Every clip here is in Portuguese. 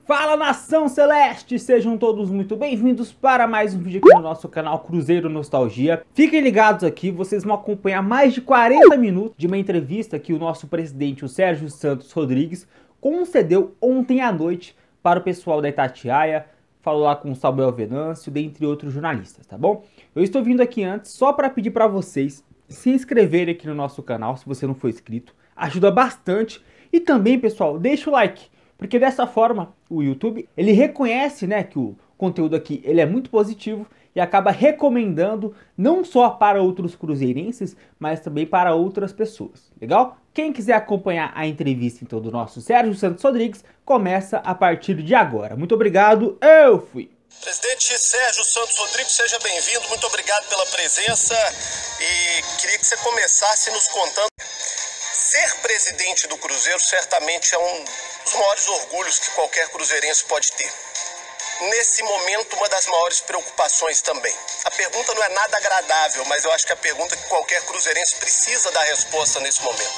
Fala, nação celeste! Sejam todos muito bem-vindos para mais um vídeo aqui no nosso canal Cruzeiro Nostalgia. Fiquem ligados aqui, vocês vão acompanhar mais de 40 minutos de uma entrevista que o nosso presidente, o Sérgio Santos Rodrigues, concedeu ontem à noite para o pessoal da Itatiaia. Falou lá com o Samuel Venâncio, dentre outros jornalistas, tá bom? Eu estou vindo aqui antes só para pedir para vocês se inscreverem aqui no nosso canal, se você não for inscrito. Ajuda bastante. E também, pessoal, deixa o like. Porque dessa forma, o YouTube, ele reconhece, né, que o conteúdo aqui ele é muito positivo e acaba recomendando não só para outros cruzeirenses, mas também para outras pessoas, legal? Quem quiser acompanhar a entrevista então do nosso Sérgio Santos Rodrigues, começa a partir de agora. Muito obrigado, eu fui! Presidente Sérgio Santos Rodrigues, seja bem-vindo, muito obrigado pela presença e queria que você começasse nos contando. Ser presidente do Cruzeiro certamente é um dos maiores orgulhos que qualquer cruzeirense pode ter. Nesse momento, uma das maiores preocupações também. A pergunta não é nada agradável, mas eu acho que a pergunta que qualquer cruzeirense precisa dar resposta nesse momento.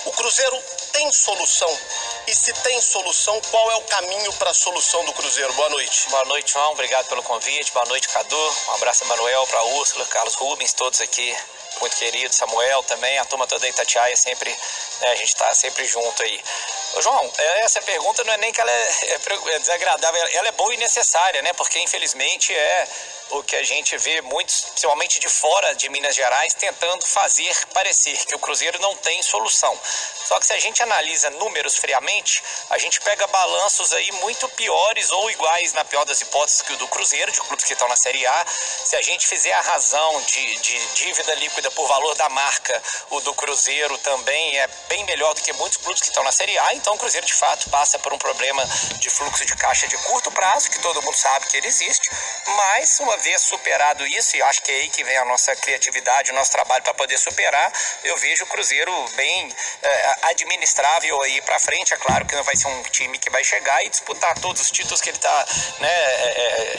O Cruzeiro tem solução? E se tem solução, qual é o caminho para a solução do Cruzeiro? Boa noite. Boa noite, João. Obrigado pelo convite. Boa noite, Cadu. Um abraço, Emanuel, para Úrsula, Carlos Rubens, todos aqui. Muito querido, Samuel também, a turma toda da Itatiaia, sempre, né, a gente está sempre junto aí. Ô, João, essa pergunta não é nem que ela é desagradável, ela é boa e necessária, né? Porque infelizmente é o que a gente vê muitos, principalmente de fora de Minas Gerais, tentando fazer parecer que o Cruzeiro não tem solução. Só que se a gente analisa números friamente, a gente pega balanços aí muito piores ou iguais, na pior das hipóteses, que o do Cruzeiro, de clubes que estão na Série A. Se a gente fizer a razão de dívida líquida por valor da marca, o do Cruzeiro também é bem melhor do que muitos clubes que estão na Série A. Então o Cruzeiro de fato passa por um problema de fluxo de caixa de curto prazo, que todo mundo sabe que ele existe, mas uma vez superado isso, e acho que é aí que vem a nossa criatividade, o nosso trabalho para poder superar, eu vejo o Cruzeiro bem administrável aí para frente. É claro que não vai ser um time que vai chegar e disputar todos os títulos que ele está, né,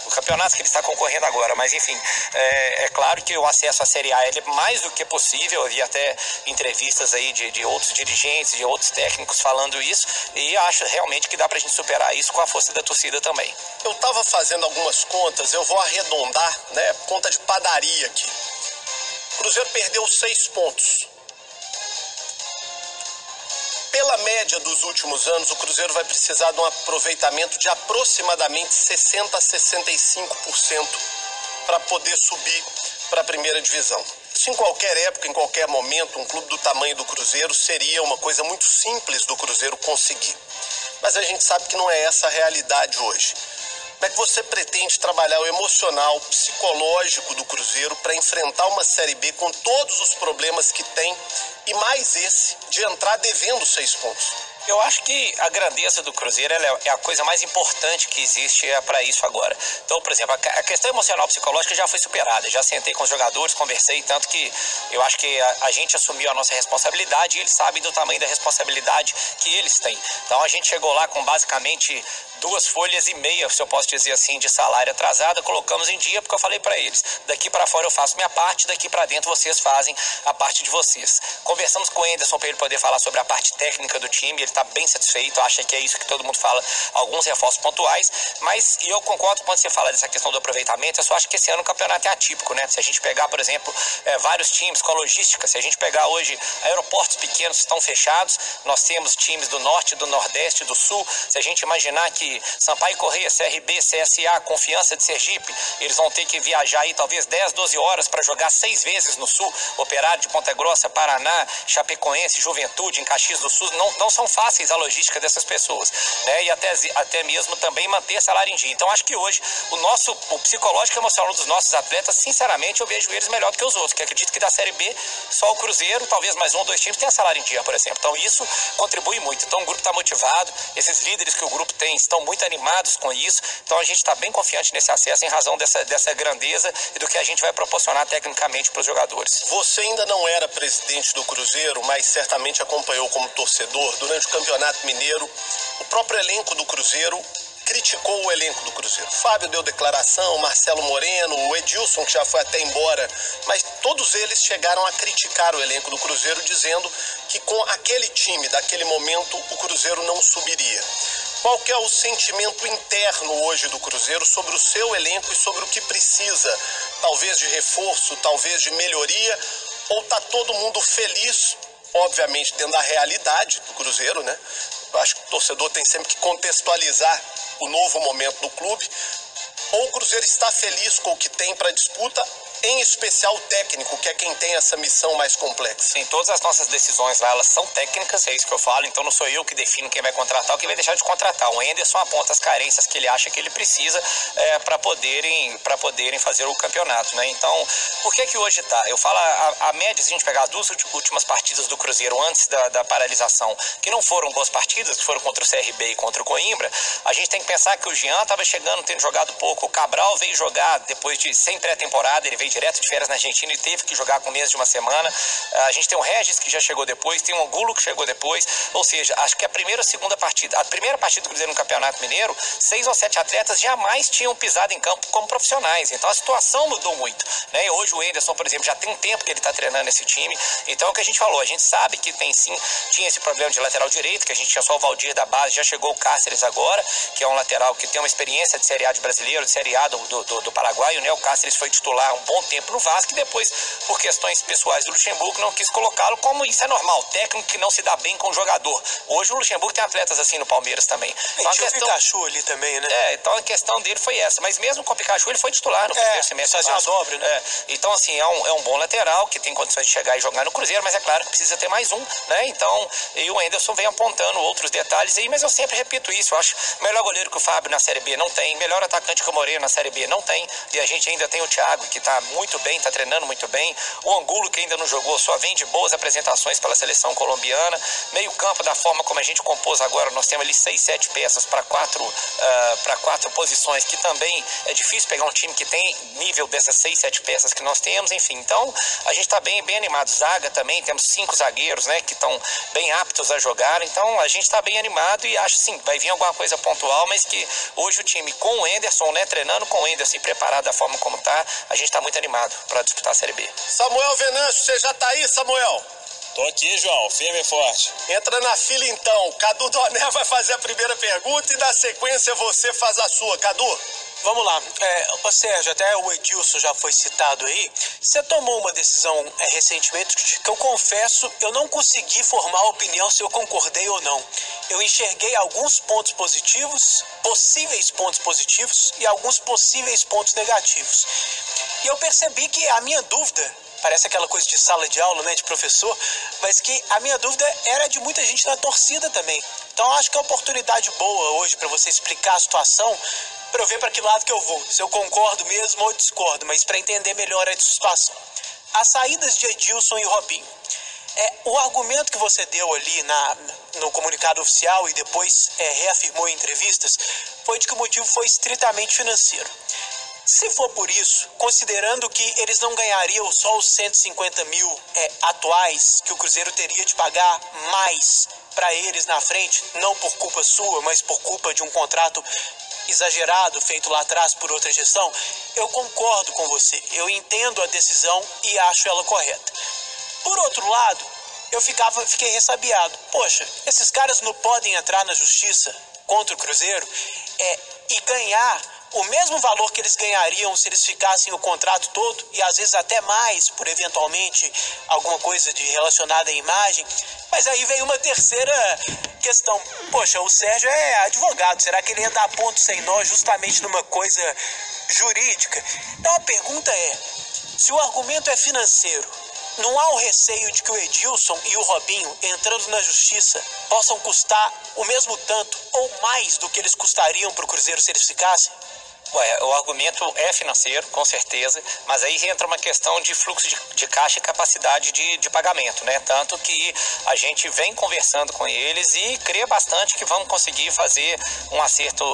os campeonatos que ele está concorrendo agora, mas enfim, é claro que o acesso à Série A ele é mais do que possível. Eu vi até entrevistas aí de outros dirigentes, de outros técnicos falando isso, e acho realmente que dá pra gente superar isso com a força da torcida também. Eu estava fazendo algumas contas, eu vou arredondar, né, conta de padaria aqui. O Cruzeiro perdeu 6 pontos. Pela média dos últimos anos, o Cruzeiro vai precisar de um aproveitamento de aproximadamente 60% a 65% para poder subir para a primeira divisão. Isso em qualquer época, em qualquer momento, um clube do tamanho do Cruzeiro seria uma coisa muito simples do Cruzeiro conseguir. Mas a gente sabe que não é essa a realidade hoje. Como é que você pretende trabalhar o emocional, psicológico do Cruzeiro para enfrentar uma Série B com todos os problemas que tem e mais esse de entrar devendo 6 pontos? Eu acho que a grandeza do Cruzeiro é a coisa mais importante que existe para isso agora. Então, por exemplo, a questão emocional psicológica já foi superada. Já sentei com os jogadores, conversei, tanto que eu acho que a gente assumiu a nossa responsabilidade e eles sabem do tamanho da responsabilidade que eles têm. Então a gente chegou lá com basicamente 2,5 folhas, se eu posso dizer assim, de salário atrasado. Colocamos em dia porque eu falei para eles: daqui para fora eu faço minha parte, daqui para dentro vocês fazem a parte de vocês. Conversamos com o Anderson para ele poder falar sobre a parte técnica do time. Ele está bem satisfeito, acha que é isso que todo mundo fala, alguns reforços pontuais, mas eu concordo quando você fala dessa questão do aproveitamento. Eu só acho que esse ano o campeonato é atípico, né? Se a gente pegar, por exemplo, vários times com a logística, se a gente pegar hoje aeroportos pequenos estão fechados, nós temos times do norte, do nordeste, do sul. Se a gente imaginar que Sampaio Corrêa, CRB, CSA, Confiança de Sergipe, eles vão ter que viajar aí talvez 10, 12 horas para jogar 6 vezes no sul. Operário de Ponta Grossa, Paraná, Chapecoense, Juventude, em Caxias do Sul, não são fáceis a logística dessas pessoas, né? E até mesmo também manter salário em dia. Então acho que hoje o psicológico e emocional dos nossos atletas, sinceramente, eu vejo eles melhor do que os outros, que acredito que da Série B só o Cruzeiro, talvez mais 1 ou 2 times tenha salário em dia, por exemplo. Então isso contribui muito. Então o grupo está motivado, esses líderes que o grupo tem estão muito animados com isso. Então a gente está bem confiante nesse acesso em razão dessa grandeza e do que a gente vai proporcionar tecnicamente para os jogadores. Você ainda não era presidente do Cruzeiro, mas certamente acompanhou como torcedor durante o Campeonato Mineiro. O próprio elenco do Cruzeiro criticou o elenco do Cruzeiro. Fábio deu declaração, Marcelo Moreno, o Edilson, que já foi até embora, mas todos eles chegaram a criticar o elenco do Cruzeiro, dizendo que com aquele time, daquele momento, o Cruzeiro não subiria. Qual que é o sentimento interno hoje do Cruzeiro sobre o seu elenco e sobre o que precisa, talvez de reforço, talvez de melhoria, ou tá todo mundo feliz, obviamente dentro da realidade do Cruzeiro, né? Eu acho que o torcedor tem sempre que contextualizar o novo momento do clube. Ou o Cruzeiro está feliz com o que tem para disputa, em especial o técnico, que é quem tem essa missão mais complexa. Sim, todas as nossas decisões lá, elas são técnicas, é isso que eu falo, então não sou eu que defino quem vai contratar ou quem vai deixar de contratar. O Henderson aponta as carências que ele acha que ele precisa para poderem fazer o campeonato, né? Então, por que hoje tá? Eu falo, a média, se a gente pegar as duas últimas partidas do Cruzeiro antes da paralisação, que não foram boas partidas, que foram contra o CRB e contra o Coimbra, a gente tem que pensar que o Jean estava chegando, tendo jogado pouco, o Cabral veio jogar depois sem pré-temporada, ele veio direto de férias na Argentina e teve que jogar com menos de uma semana. A gente tem o Regis que já chegou depois, tem o Angulo que chegou depois, ou seja, acho que a primeira partida do Cruzeiro no Campeonato Mineiro, 6 ou 7 atletas jamais tinham pisado em campo como profissionais, então a situação mudou muito, né? E hoje o Henderson, por exemplo, já tem um tempo que ele está treinando esse time, então é o que a gente falou, a gente sabe que tinha esse problema de lateral direito, que a gente tinha só o Valdir da base, já chegou o Cáceres agora, que é um lateral que tem uma experiência de Série A de brasileiro, de Série A do paraguaio, né? O Cáceres foi titular um bom tempo no Vasco e depois, por questões pessoais do Luxemburgo, não quis colocá-lo, como isso é normal, técnico que não se dá bem com o jogador. Hoje o Luxemburgo tem atletas assim no Palmeiras também. Então, tinha o Pikachu ali também, né? Então a questão dele foi essa, mas mesmo com o Pikachu ele foi titular no primeiro semestre. Fazia uma dobra, né? Então assim, é um bom lateral, que tem condições de chegar e jogar no Cruzeiro, mas é claro que precisa ter mais um, né? Então, e o Henderson vem apontando outros detalhes aí, mas eu sempre repito isso, eu acho melhor goleiro que o Fábio na Série B não tem, melhor atacante que o Moreno na Série B não tem, e a gente ainda tem o Thiago, que tá muito bem, tá treinando muito bem, o Angulo, que ainda não jogou, só vem de boas apresentações pela seleção colombiana, meio campo da forma como a gente compôs agora, nós temos ali 6, 7 peças para quatro posições, que também é difícil pegar um time que tem nível dessas 6, 7 peças que nós temos, enfim, então a gente tá bem animado. Zaga também, temos 5 zagueiros, né, que estão bem aptos a jogar, então a gente tá bem animado e acho sim, vai vir alguma coisa pontual, mas que hoje o time com o Henderson, né, treinando com o Henderson e preparado da forma como tá, a gente tá muito animado para disputar a Série B. Samuel Venâncio, você já tá aí, Samuel? Tô aqui, João, firme e forte. Entra na fila então, Cadu Doné vai fazer a primeira pergunta e na sequência você faz a sua, Cadu. Vamos lá, ô Sérgio, até o Edilson já foi citado aí, você tomou uma decisão recentemente que eu confesso, eu não consegui formar opinião se eu concordei ou não. Eu enxerguei alguns pontos positivos, possíveis pontos positivos e alguns possíveis pontos negativos. E eu percebi que a minha dúvida, parece aquela coisa de sala de aula, né, de professor, mas que a minha dúvida era de muita gente na torcida também. Então eu acho que é uma oportunidade boa hoje para você explicar a situação, para eu ver para que lado que eu vou, se eu concordo mesmo ou discordo, mas para entender melhor a situação. As saídas de Edilson e Robinho. O argumento que você deu ali no comunicado oficial e depois reafirmou em entrevistas foi de que o motivo foi estritamente financeiro. Se for por isso, considerando que eles não ganhariam só os 150 mil atuais, que o Cruzeiro teria de pagar mais para eles na frente, não por culpa sua, mas por culpa de um contrato exagerado feito lá atrás por outra gestão, eu concordo com você, eu entendo a decisão e acho ela correta. Por outro lado, eu fiquei ressabiado. Poxa, esses caras não podem entrar na justiça contra o Cruzeiro e ganhar o mesmo valor que eles ganhariam se eles ficassem o contrato todo, e às vezes até mais, por eventualmente alguma coisa relacionada à imagem. Mas aí veio uma terceira questão. Poxa, o Sérgio é advogado, será que ele ia dar ponto sem nó justamente numa coisa jurídica? Então a pergunta é, se o argumento é financeiro, não há o receio de que o Edilson e o Robinho, entrando na justiça, possam custar o mesmo tanto ou mais do que eles custariam para o Cruzeiro se eles ficassem? O argumento é financeiro, com certeza, mas aí entra uma questão de fluxo de caixa e capacidade de pagamento, né? Tanto que a gente vem conversando com eles e crê bastante que vamos conseguir fazer um acerto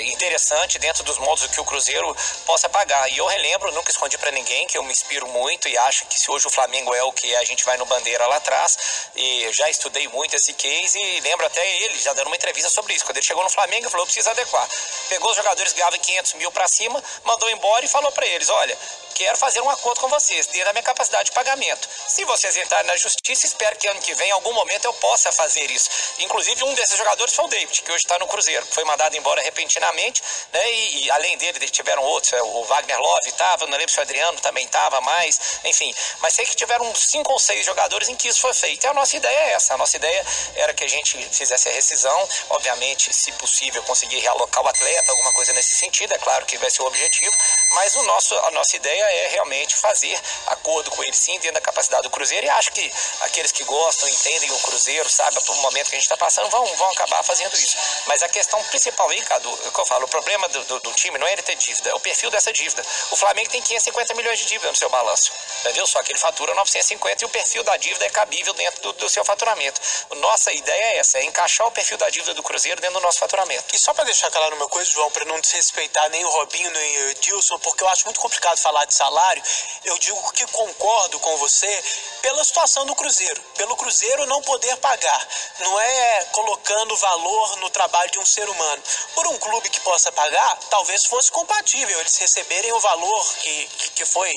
interessante dentro dos moldes que o Cruzeiro possa pagar. E eu relembro, nunca escondi para ninguém, que eu me inspiro muito e acho que se hoje o Flamengo é o que a gente vai no Bandeira lá atrás, e já estudei muito esse case e lembro até ele já dando uma entrevista sobre isso. Quando ele chegou no Flamengo, ele falou, precisa adequar. Pegou os jogadores que ganhavam 500 mil para cima, mandou embora e falou para eles, olha, quero fazer um acordo com vocês, dentro da minha capacidade de pagamento. Se vocês entrarem na justiça, espero que ano que vem, em algum momento, eu possa fazer isso. Inclusive, um desses jogadores foi o David, que hoje está no Cruzeiro, que foi mandado embora repentinamente, né? E além dele, tiveram outros, o Wagner Love estava, não lembro se o Adriano também estava mais, enfim. Mas sei que tiveram uns 5 ou 6 jogadores em que isso foi feito. E a nossa ideia é essa. A nossa ideia era que a gente fizesse a rescisão, obviamente, se possível, conseguir realocar o atleta, alguma coisa nesse sentido, é claro que vai ser o objetivo, mas a nossa ideia é realmente fazer acordo com ele sim, dentro da capacidade do Cruzeiro, e acho que aqueles que gostam, entendem o Cruzeiro, sabem o momento que a gente está passando, vão acabar fazendo isso. Mas a questão principal aí, Cadu, é o que eu falo, o problema do time não é ele ter dívida, é o perfil dessa dívida. O Flamengo tem 550 milhões de dívida no seu balanço, entendeu? Só que ele fatura 950 e o perfil da dívida é cabível dentro do seu faturamento. Nossa ideia é essa, é encaixar o perfil da dívida do Cruzeiro dentro do nosso faturamento. E só para deixar claro uma coisa, João, para não desrespeitar nem o Robinho nem o Edilson, porque eu acho muito complicado falar de salário, eu digo que concordo com você pela situação do Cruzeiro, pelo Cruzeiro não poder pagar, não é colocando valor no trabalho de um ser humano. Por um clube que possa pagar, talvez fosse compatível eles receberem o valor que foi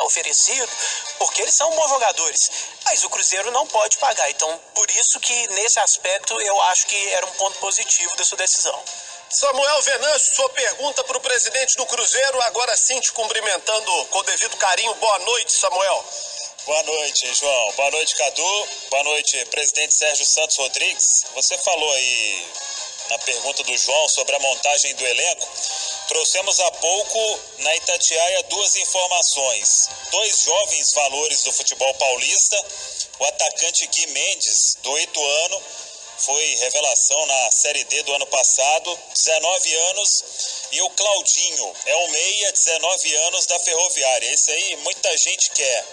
oferecido, porque eles são bons jogadores, mas o Cruzeiro não pode pagar, então por isso que nesse aspecto eu acho que era um ponto positivo da sua decisão. Samuel Venâncio, sua pergunta para o presidente do Cruzeiro, agora sim te cumprimentando com o devido carinho. Boa noite, Samuel. Boa noite, João. Boa noite, Cadu. Boa noite, presidente Sérgio Santos Rodrigues. Você falou aí na pergunta do João sobre a montagem do elenco. Trouxemos há pouco na Itatiaia 2 informações. 2 jovens valores do futebol paulista. O atacante Gui Mendes, do Ituano, foi revelação na Série D do ano passado, 19 anos, e o Claudinho é o meia, 19 anos, da Ferroviária. Esse aí muita gente quer.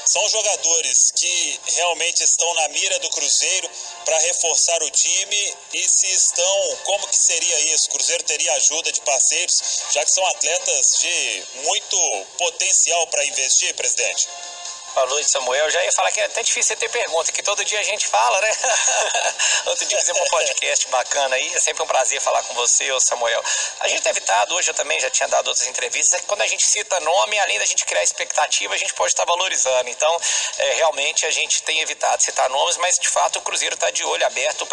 São jogadores que realmente estão na mira do Cruzeiro para reforçar o time, e se estão, como que seria isso? O Cruzeiro teria ajuda de parceiros, já que são atletas de muito potencial para investir, presidente? Boa noite, Samuel. Já ia falar que é até difícil ter pergunta, que todo dia a gente fala, né? Outro dia fizemos um podcast bacana aí, é sempre um prazer falar com você, Samuel. A gente tem evitado, hoje eu também já tinha dado outras entrevistas, é que quando a gente cita nome, além da gente criar expectativa, a gente pode estar valorizando. Então, realmente a gente tem evitado citar nomes, mas de fato o Cruzeiro está de olho aberto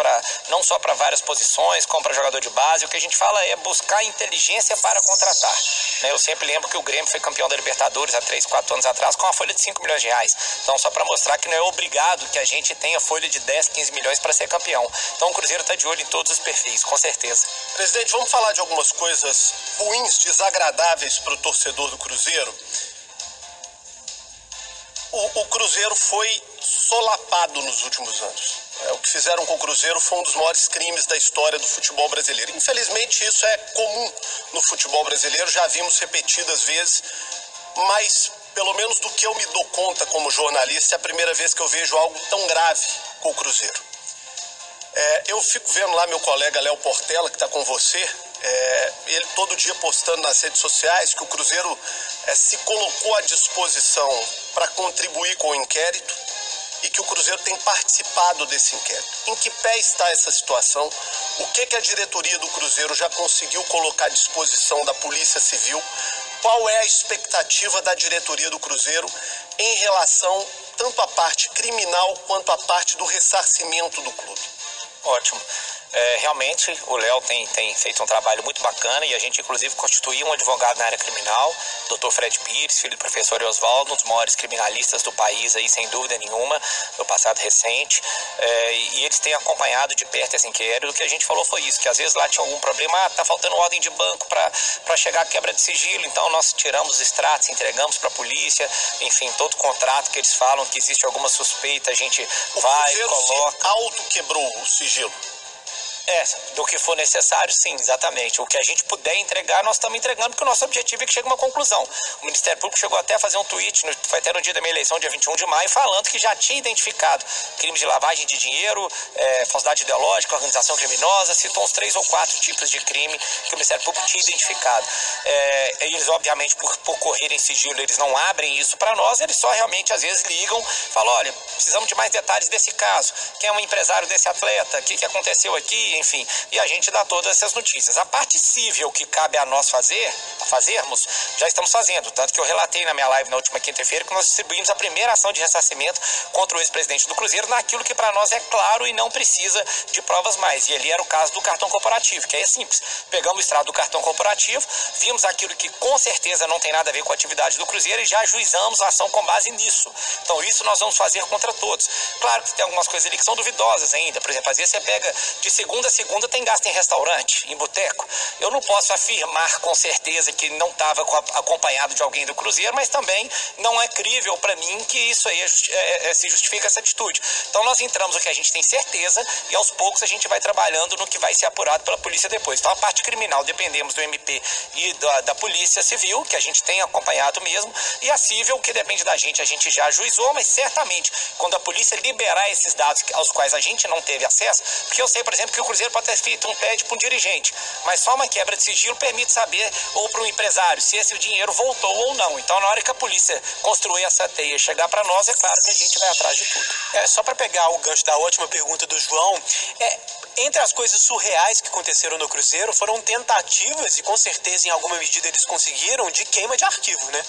não só para várias posições, como para jogador de base. O que a gente fala é buscar inteligência para contratar, né? Eu sempre lembro que o Grêmio foi campeão da Libertadores há 3, 4 anos atrás com uma folha de 5 milhões de reais. Então, só para mostrar que não é obrigado que a gente tenha folha de 10, 15 milhões para ser campeão. Então, o Cruzeiro está de olho em todos os perfis, com certeza. Presidente, vamos falar de algumas coisas ruins, desagradáveis para o torcedor do Cruzeiro. O Cruzeiro foi solapado nos últimos anos. O que fizeram com o Cruzeiro foi um dos maiores crimes da história do futebol brasileiro. Infelizmente, isso é comum no futebol brasileiro, já vimos repetidas vezes, mas pelo menos do que eu me dou conta como jornalista, é a primeira vez que eu vejo algo tão grave com o Cruzeiro. Eu fico vendo lá meu colega Léo Portela, que está com você, ele todo dia postando nas redes sociais que o Cruzeiro se colocou à disposição para contribuir com o inquérito e que o Cruzeiro tem participado desse inquérito. Em que pé está essa situação? O que a diretoria do Cruzeiro já conseguiu colocar à disposição da Polícia Civil? Qual é a expectativa da diretoria do Cruzeiro em relação tanto à parte criminal quanto à parte do ressarcimento do clube? Ótimo. Realmente o Léo tem feito um trabalho muito bacana, e a gente inclusive constituiu um advogado na área criminal, Dr. Fred Pires, filho do professor Oswaldo, um dos maiores criminalistas do país aí, sem dúvida nenhuma, no passado recente, e eles têm acompanhado de perto esse inquérito. O que a gente falou foi isso, que às vezes lá tinha algum problema, tá faltando ordem de banco para chegar a quebra de sigilo, então nós tiramos os extratos, entregamos para a polícia, enfim, todo contrato que eles falam que existe alguma suspeita, a gente vai, coloca... Se auto-quebrou o sigilo. Do que for necessário, sim, exatamente. O que a gente puder entregar, nós estamos entregando, porque o nosso objetivo é que chegue a uma conclusão. O Ministério Público chegou até a fazer um tweet, foi até no dia da minha eleição, dia 21 de maio, falando que já tinha identificado crimes de lavagem de dinheiro, falsidade ideológica, organização criminosa, citou uns 3 ou 4 tipos de crime que o Ministério Público tinha identificado. Eles, obviamente, por correrem sigilo, eles não abrem isso para nós, eles só realmente, às vezes, ligam, falam, olha, precisamos de mais detalhes desse caso, quem é o empresário desse atleta, o que aconteceu aqui, enfim, e a gente dá todas essas notícias. A parte civil que cabe a nós fazermos, já estamos fazendo, tanto que eu relatei na minha live na última quinta-feira que nós distribuímos a primeira ação de ressarcimento contra o ex-presidente do Cruzeiro naquilo que para nós é claro e não precisa de provas mais, e ali era o caso do cartão corporativo, que é simples, pegamos o extrato do cartão corporativo, vimos aquilo que com certeza não tem nada a ver com a atividade do Cruzeiro e já ajuizamos a ação com base nisso. Então isso nós vamos fazer contra todos. Claro que tem algumas coisas ali que são duvidosas ainda, por exemplo, às vezes você pega de segunda a segunda tem gasto em restaurante, em boteco. Eu não posso afirmar com certeza que não estava acompanhado de alguém do Cruzeiro, mas também não é crível para mim que isso aí se justifica essa atitude. Então nós entramos no que a gente tem certeza e aos poucos a gente vai trabalhando no que vai ser apurado pela polícia depois. Então a parte criminal dependemos do MP e da polícia civil, que a gente tem acompanhado mesmo, e a civil, que depende da gente, a gente já ajuizou, mas certamente quando a polícia liberar esses dados aos quais a gente não teve acesso, porque eu sei, por exemplo, que o Cruzeiro pode ter feito um pede para um dirigente, mas só uma quebra de sigilo permite saber, ou para um empresário, se esse dinheiro voltou ou não. Então, na hora que a polícia construir essa teia e chegar para nós, é claro que a gente vai atrás de tudo. Só para pegar o gancho da ótima pergunta do João, entre as coisas surreais que aconteceram no Cruzeiro, foram tentativas, e com certeza em alguma medida eles conseguiram, de queima de arquivo, né?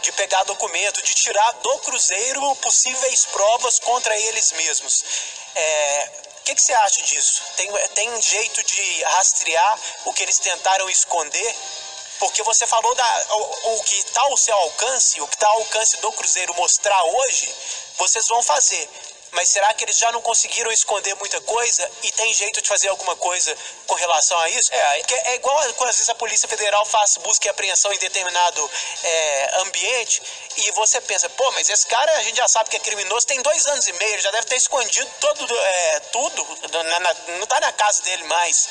De pegar documento, de tirar do Cruzeiro possíveis provas contra eles mesmos. O que você acha disso? Tem jeito de rastrear o que eles tentaram esconder? Porque você falou o que está ao seu alcance, o que está ao alcance do Cruzeiro mostrar hoje, vocês vão fazer. Mas será que eles já não conseguiram esconder muita coisa e tem jeito de fazer alguma coisa com relação a isso? Porque é igual quando às vezes a Polícia Federal faz busca e apreensão em determinado ambiente e você pensa, pô, mas esse cara a gente já sabe que é criminoso, tem 2 anos e meio, ele já deve ter escondido tudo, não tá na casa dele mais.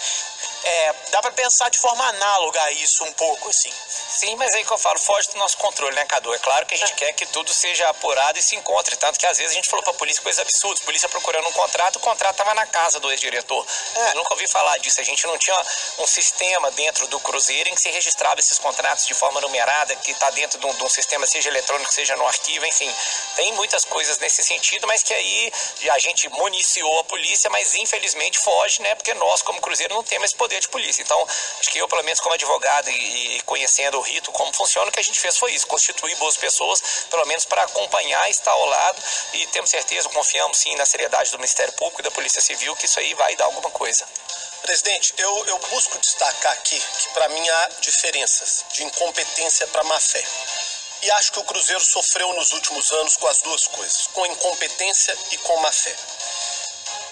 Dá pra pensar de forma análoga a isso um pouco, assim. Sim, mas aí que eu falo, foge do nosso controle, né, Cadu? É claro que a gente quer que tudo seja apurado e se encontre, tanto que às vezes a gente falou pra polícia coisas absurdas, polícia procurando um contrato, o contrato tava na casa do ex-diretor. Eu nunca ouvi falar disso, a gente não tinha um sistema dentro do Cruzeiro em que se registrava esses contratos de forma numerada, que tá dentro de um sistema, seja eletrônico, seja no arquivo, enfim. Tem muitas coisas nesse sentido, mas que aí a gente municiou a polícia, mas infelizmente foge, né, porque nós, como Cruzeiro, não temos esse poder de polícia. Então, acho que eu, pelo menos como advogado e conhecendo o rito, como funciona, o que a gente fez foi isso, constituir boas pessoas, pelo menos para acompanhar, estar ao lado, e temos certeza, confiamos sim na seriedade do Ministério Público e da Polícia Civil, que isso aí vai dar alguma coisa. Presidente, eu busco destacar aqui que para mim há diferenças de incompetência para má-fé. E acho que o Cruzeiro sofreu nos últimos anos com as duas coisas, com incompetência e com má-fé.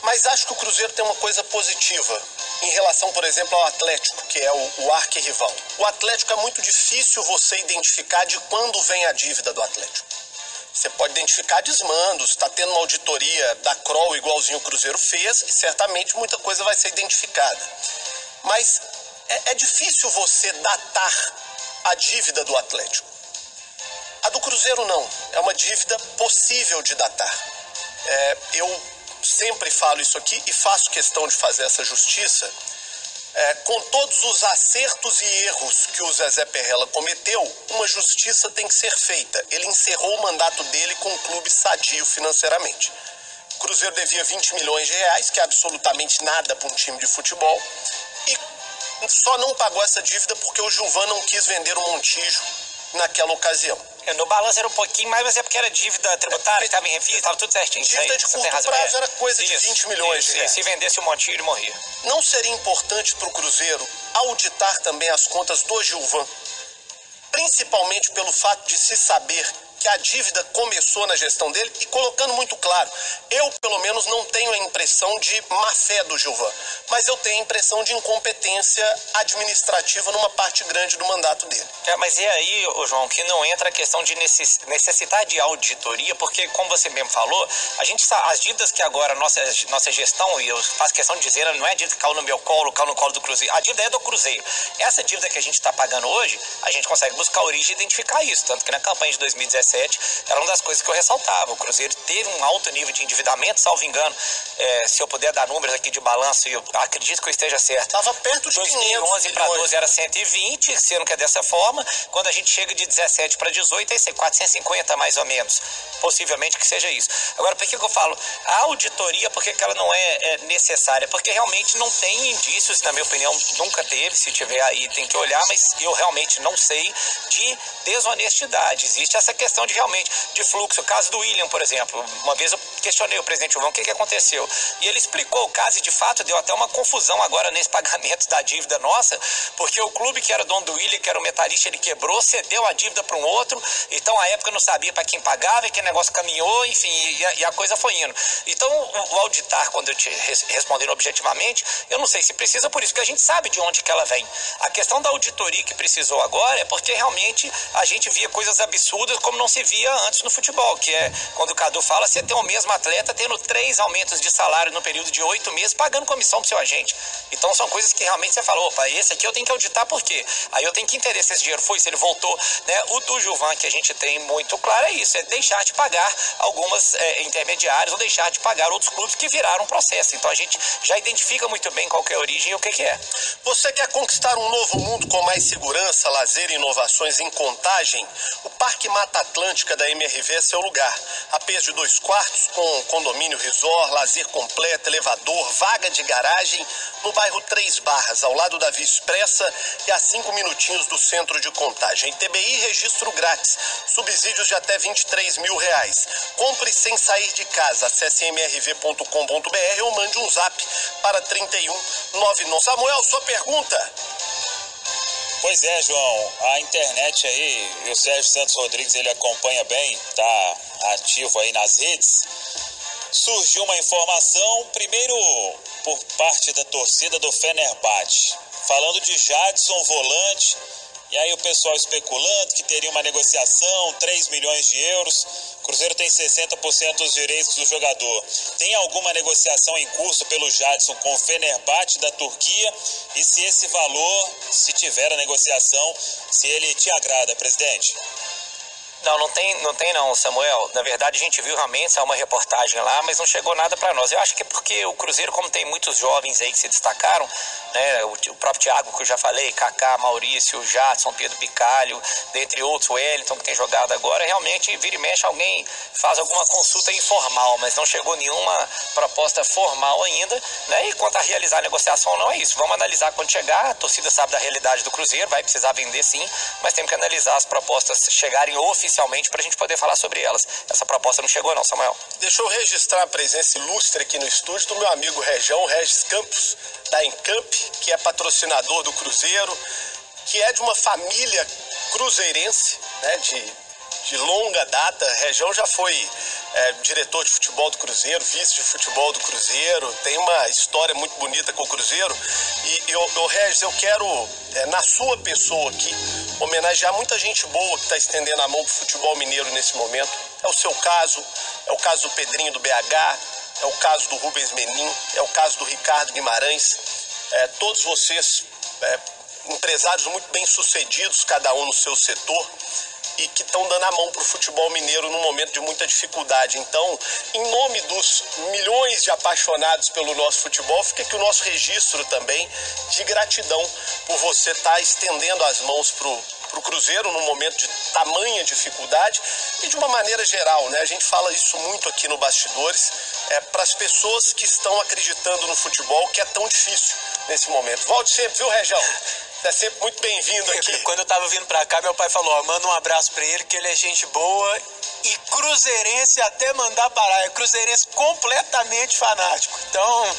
Mas acho que o Cruzeiro tem uma coisa positiva em relação, por exemplo, ao Atlético, que é o arquirrival. O Atlético é muito difícil você identificar de quando vem a dívida do Atlético. Você pode identificar desmandos, está tendo uma auditoria da Kroll igualzinho o Cruzeiro fez e certamente muita coisa vai ser identificada. Mas é difícil você datar a dívida do Atlético. A do Cruzeiro não, é uma dívida possível de datar. Eu sempre falo isso aqui e faço questão de fazer essa justiça. Com todos os acertos e erros que o Zezé Perrella cometeu, uma justiça tem que ser feita. Ele encerrou o mandato dele com um clube sadio financeiramente. O Cruzeiro devia 20 milhões de reais, que é absolutamente nada para um time de futebol, e só não pagou essa dívida porque o Gilvan não quis vender o Montijo naquela ocasião. No balanço era um pouquinho mais, mas é porque era dívida tributária, estava em refis, estava tudo certinho. Dívida de curto prazo era coisa de 20 milhões de reais. Se vendesse o Montijo, ele morria. Não seria importante para o Cruzeiro auditar também as contas do Gilvan, principalmente pelo fato de se saber que a dívida começou na gestão dele e colocando muito claro, eu pelo menos não tenho a impressão de má-fé do Gilvan, mas eu tenho a impressão de incompetência administrativa numa parte grande do mandato dele. Mas é aí, João, que não entra a questão de necessitar de auditoria, porque como você mesmo falou, a gente sabe, as dívidas que agora nossa gestão, e eu faço questão de dizer, não é dívida que caiu no meu colo, caiu no colo do Cruzeiro, a dívida é do Cruzeiro. Essa dívida que a gente está pagando hoje, a gente consegue buscar a origem e identificar isso, tanto que na campanha de 2017 17, era uma das coisas que eu ressaltava. O Cruzeiro teve um alto nível de endividamento, salvo engano, se eu puder dar números aqui de balanço, eu acredito que eu esteja certo. Estava perto de 2011 para 12 era 120, sendo que é dessa forma. Quando a gente chega de 17 para 18, é 450 mais ou menos. Possivelmente que seja isso. Agora, por que eu falo? A auditoria, por que ela não é necessária? Porque realmente não tem indícios, na minha opinião, nunca teve. Se tiver aí, tem que olhar, mas eu realmente não sei de desonestidade. Existe essa questão de realmente de fluxo. O caso do William, por exemplo. Uma vez eu questionei o presidente João o que aconteceu. E ele explicou o caso e, de fato, deu até uma confusão agora nesse pagamento da dívida nossa, porque o clube que era dono do William, que era o metalista, ele quebrou, cedeu a dívida para um outro. Então, à época, não sabia para quem pagava e que o negócio caminhou, enfim, e a coisa foi indo. Então, o auditar, quando eu te respondendo objetivamente, eu não sei se precisa por isso, porque a gente sabe de onde que ela vem. A questão da auditoria que precisou agora é porque realmente a gente via coisas absurdas como não se via antes no futebol, que é quando o Cadu fala, você tem o mesmo atleta tendo 3 aumentos de salário no período de 8 meses, pagando comissão pro seu agente. Então são coisas que realmente você fala, opa, esse aqui eu tenho que auditar por quê? Aí eu tenho que entender se esse dinheiro foi, se ele voltou, né? O do Gilvan, que a gente tem muito claro, é isso, é deixar de pagar algumas intermediários ou deixar de pagar outros clubes que viraram um processo. Então a gente já identifica muito bem qual que é a origem e o que é. Você quer conquistar um novo mundo com mais segurança, lazer e inovações em Contagem? O Parque Mata Atlântica da MRV é seu lugar. APs de 2 quartos com condomínio resort, lazer completo, elevador, vaga de garagem no bairro 3 Barras, ao lado da Via Expressa e a 5 minutinhos do centro de Contagem. TBI registro grátis, subsídios de até R$23 mil. Compre sem sair de casa. Acesse mrv.com.br ou mande um zap para 3199. Samuel, sua pergunta? Pois é, João, a internet aí, e o Sérgio Santos Rodrigues, ele acompanha bem, tá ativo aí nas redes. Surgiu uma informação, primeiro por parte da torcida do Fenerbahçe, falando de Jadson, volante, e aí o pessoal especulando que teria uma negociação, 3 milhões de euros, o Cruzeiro tem 60% dos direitos do jogador. Tem alguma negociação em curso pelo Jadson com o Fenerbahçe da Turquia? E se esse valor, se tiver a negociação, se ele te agrada, presidente? Não tem não, Samuel. Na verdade, a gente viu realmente uma reportagem lá, mas não chegou nada para nós. Eu acho que é porque o Cruzeiro, como tem muitos jovens aí que se destacaram, né, o próprio Thiago, que eu já falei, Kaká, Maurício, Jadson, Pedro Bicalho, dentre outros, o Wellington, que tem jogado agora, realmente, vira e mexe, alguém faz alguma consulta informal, mas não chegou nenhuma proposta formal ainda, né? E quanto a realizar a negociação, não é isso. Vamos analisar quando chegar, a torcida sabe da realidade do Cruzeiro, vai precisar vender sim, mas temos que analisar as propostas chegarem oficialmente para a gente poder falar sobre elas. Essa proposta não chegou não, Samuel. Deixa eu registrar a presença ilustre aqui no estúdio do meu amigo Região, Regis Campos, da Encamp, que é patrocinador do Cruzeiro, que é de uma família cruzeirense, né, de longa data. Região já foi diretor de futebol do Cruzeiro, vice de futebol do Cruzeiro, tem uma história muito bonita com o Cruzeiro. E Regis, eu quero, na sua pessoa aqui, homenagear muita gente boa que está estendendo a mão pro futebol mineiro nesse momento. É o seu caso, é o caso do Pedrinho do BH, é o caso do Rubens Menin, é o caso do Ricardo Guimarães. Todos vocês, empresários muito bem sucedidos, cada um no seu setor, e que estão dando a mão para o futebol mineiro num momento de muita dificuldade. Então, em nome dos milhões de apaixonados pelo nosso futebol, fica aqui o nosso registro também de gratidão por você estar estendendo as mãos para o Cruzeiro num momento de tamanha dificuldade e de uma maneira geral, né? A gente fala isso muito aqui no Bastidores, para as pessoas que estão acreditando no futebol, que é tão difícil nesse momento. Volte sempre, viu, Região? Você é sempre muito bem-vindo aqui. Quando eu tava vindo pra cá, meu pai falou, ó, manda um abraço pra ele, que ele é gente boa e cruzeirense até mandar parar. É cruzeirense completamente fanático. Então...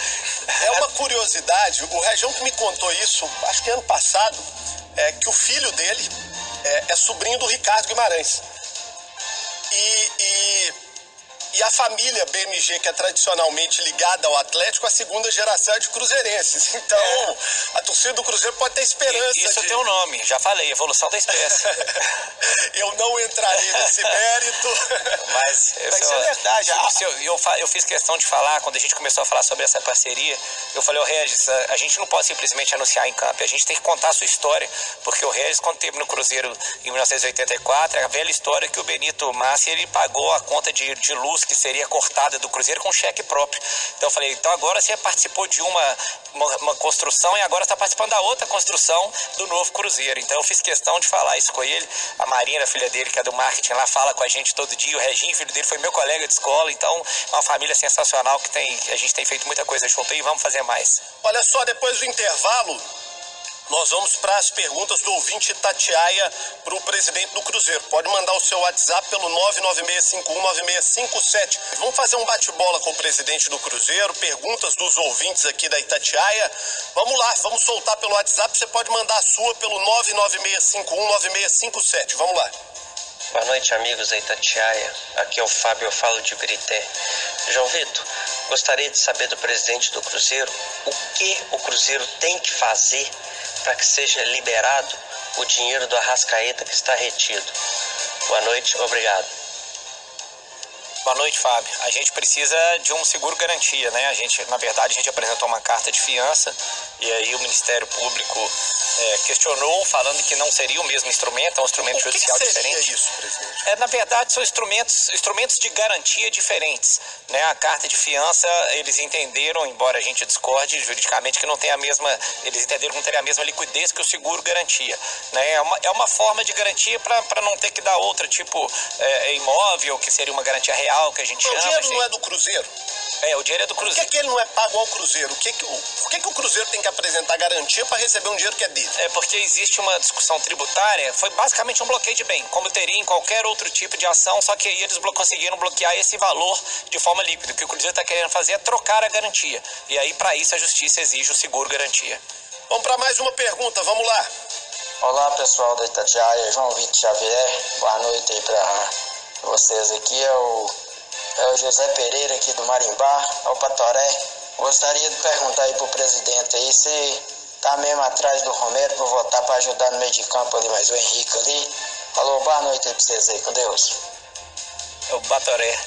É uma curiosidade, o Região que me contou isso, acho que ano passado, que o filho dele é sobrinho do Ricardo Guimarães. E E a família BMG, que é tradicionalmente ligada ao Atlético, a segunda geração é de cruzeirenses. Então, a torcida do Cruzeiro pode ter esperança. Isso tem um nome, já falei, evolução da espécie. Eu não entrarei nesse mérito. Mas isso é verdade. Eu fiz questão de falar, quando a gente começou a falar sobre essa parceria, eu falei, Regis, a gente não pode simplesmente anunciar em campo, a gente tem que contar a sua história. Porque o Regis, quando esteve no Cruzeiro em 1984, é a velha história que o Benito Massi, ele pagou a conta de luz que seria cortada do Cruzeiro com cheque próprio. Então eu falei, então agora você participou de uma construção e agora está participando da outra construção do novo Cruzeiro. Então eu fiz questão de falar isso com ele. A Marina, filha dele, que é do marketing lá, fala com a gente todo dia. O Reginho, filho dele, foi meu colega de escola. Então é uma família sensacional que a gente tem feito muita coisa junto e vamos fazer mais. Olha só, depois do intervalo, nós vamos para as perguntas do ouvinte Itatiaia para o presidente do Cruzeiro. Pode mandar o seu WhatsApp pelo 996519657. Vamos fazer um bate-bola com o presidente do Cruzeiro, perguntas dos ouvintes aqui da Itatiaia. Vamos lá, vamos soltar pelo WhatsApp. Você pode mandar a sua pelo 996519657. Vamos lá. Boa noite, amigos da Itatiaia. Aqui é o Fábio, eu falo de Ibirité. João Vitor, gostaria de saber do presidente do Cruzeiro o que o Cruzeiro tem que fazer para que seja liberado o dinheiro do Arrascaeta que está retido. Boa noite, obrigado. Boa noite, Fábio. A gente precisa de um seguro garantia, né? Na verdade, a gente apresentou uma carta de fiança e aí o Ministério Público questionou, falando que não seria o mesmo instrumento, é um instrumento judicial diferente. O que seria isso, presidente? Na verdade, são instrumentos de garantia diferentes, né? A carta de fiança, eles entenderam, embora a gente discorde juridicamente, que não tem eles entenderam que não teria a mesma liquidez que o seguro garantia, né? É uma forma de garantia para não ter que dar outra, tipo imóvel, que seria uma garantia real, que a gente chama. O dinheiro não é do Cruzeiro? O dinheiro é do Cruzeiro. Por que ele não é pago ao Cruzeiro? Por que o Cruzeiro tem que apresentar garantia para receber um dinheiro que é dele? É porque existe uma discussão tributária, foi basicamente um bloqueio de bem, como teria em qualquer outro tipo de ação, só que aí eles conseguiram bloquear esse valor de forma líquida. O que o Cruzeiro está querendo fazer é trocar a garantia. E aí, para isso, a justiça exige o seguro garantia. Vamos para mais uma pergunta, vamos lá. Olá, pessoal da Itatiaia, João Vitor Xavier. Boa noite aí para vocês aqui. É o José Pereira aqui do Marimbá, ao Patoré. Gostaria de perguntar aí pro presidente aí se tá mesmo atrás do Romero para votar para ajudar no meio de campo ali, mas o Henrique ali. Falou, boa noite aí pra vocês aí, com Deus. O Batoré.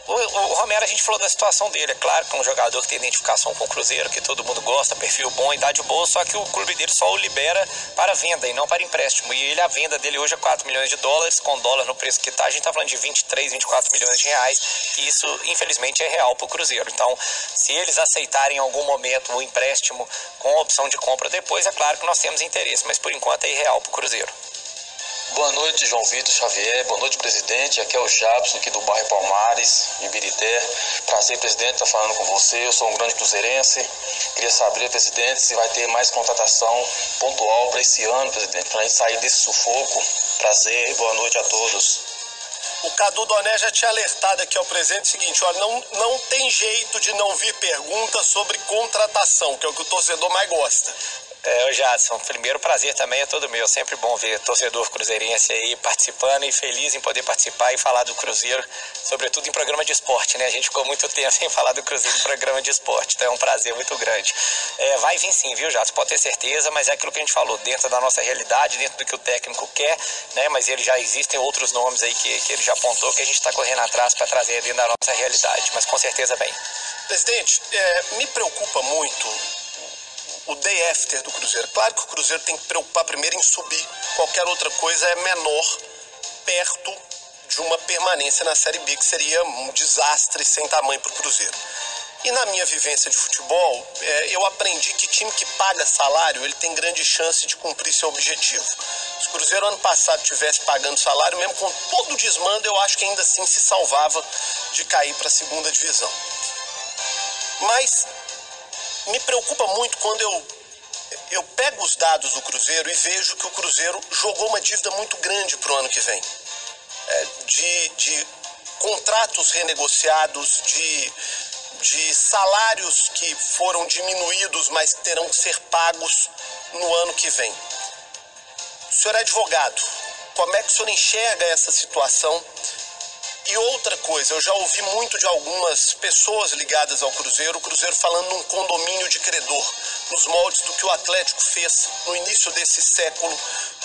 O Romero, a gente falou da situação dele, é claro que é um jogador que tem identificação com o Cruzeiro, que todo mundo gosta, perfil bom, idade boa, só que o clube dele só o libera para venda e não para empréstimo. E a venda dele hoje é 4 milhões de dólares, com dólar no preço que tá, a gente tá falando de 23, 24 milhões de reais, e isso, infelizmente, é real pro Cruzeiro. Então, se eles aceitarem em algum momento o empréstimo com a opção de compra depois, é claro que nós temos interesse, mas por enquanto é irreal pro Cruzeiro. Boa noite, João Vitor Xavier. Boa noite, presidente. Aqui é o Jabson, aqui do bairro Palmares, Ibirité. Prazer, presidente, estar falando com você. Eu sou um grande cruzeirense. Queria saber, presidente, se vai ter mais contratação pontual para esse ano, presidente, para a gente sair desse sufoco. Prazer, boa noite a todos. O Cadu Doné já tinha alertado aqui ao presidente o seguinte, olha, não tem jeito de não vir perguntas sobre contratação, que é o que o torcedor mais gosta. Jadson, primeiro prazer também é todo meu, sempre bom ver torcedor cruzeirense aí participando e feliz em poder participar e falar do Cruzeiro, sobretudo em programa de esporte, né? A gente ficou muito tempo sem falar do Cruzeiro em programa de esporte, então é um prazer muito grande. Vai vir sim, viu, Jadson? Pode ter certeza, mas é aquilo que a gente falou, dentro da nossa realidade, dentro do que o técnico quer, né? Mas ele já existem outros nomes aí que ele já apontou que a gente está correndo atrás para trazer dentro da nossa realidade, mas com certeza vem. Presidente, me preocupa muito o day after do Cruzeiro. Claro que o Cruzeiro tem que preocupar primeiro em subir. Qualquer outra coisa é menor perto de uma permanência na Série B, que seria um desastre sem tamanho para o Cruzeiro. E na minha vivência de futebol, eu aprendi que time que paga salário, ele tem grande chance de cumprir seu objetivo. Se o Cruzeiro ano passado estivesse pagando salário, mesmo com todo o desmando, eu acho que ainda assim se salvava de cair para a segunda divisão. Mas me preocupa muito quando eu pego os dados do Cruzeiro e vejo que o Cruzeiro jogou uma dívida muito grande para o ano que vem. De contratos renegociados, de salários que foram diminuídos, mas que terão que ser pagos no ano que vem. O senhor é advogado. Como é que o senhor enxerga essa situação E outra coisa, eu já ouvi muito de algumas pessoas ligadas ao Cruzeiro, o Cruzeiro falando num condomínio de credor, nos moldes do que o Atlético fez no início desse século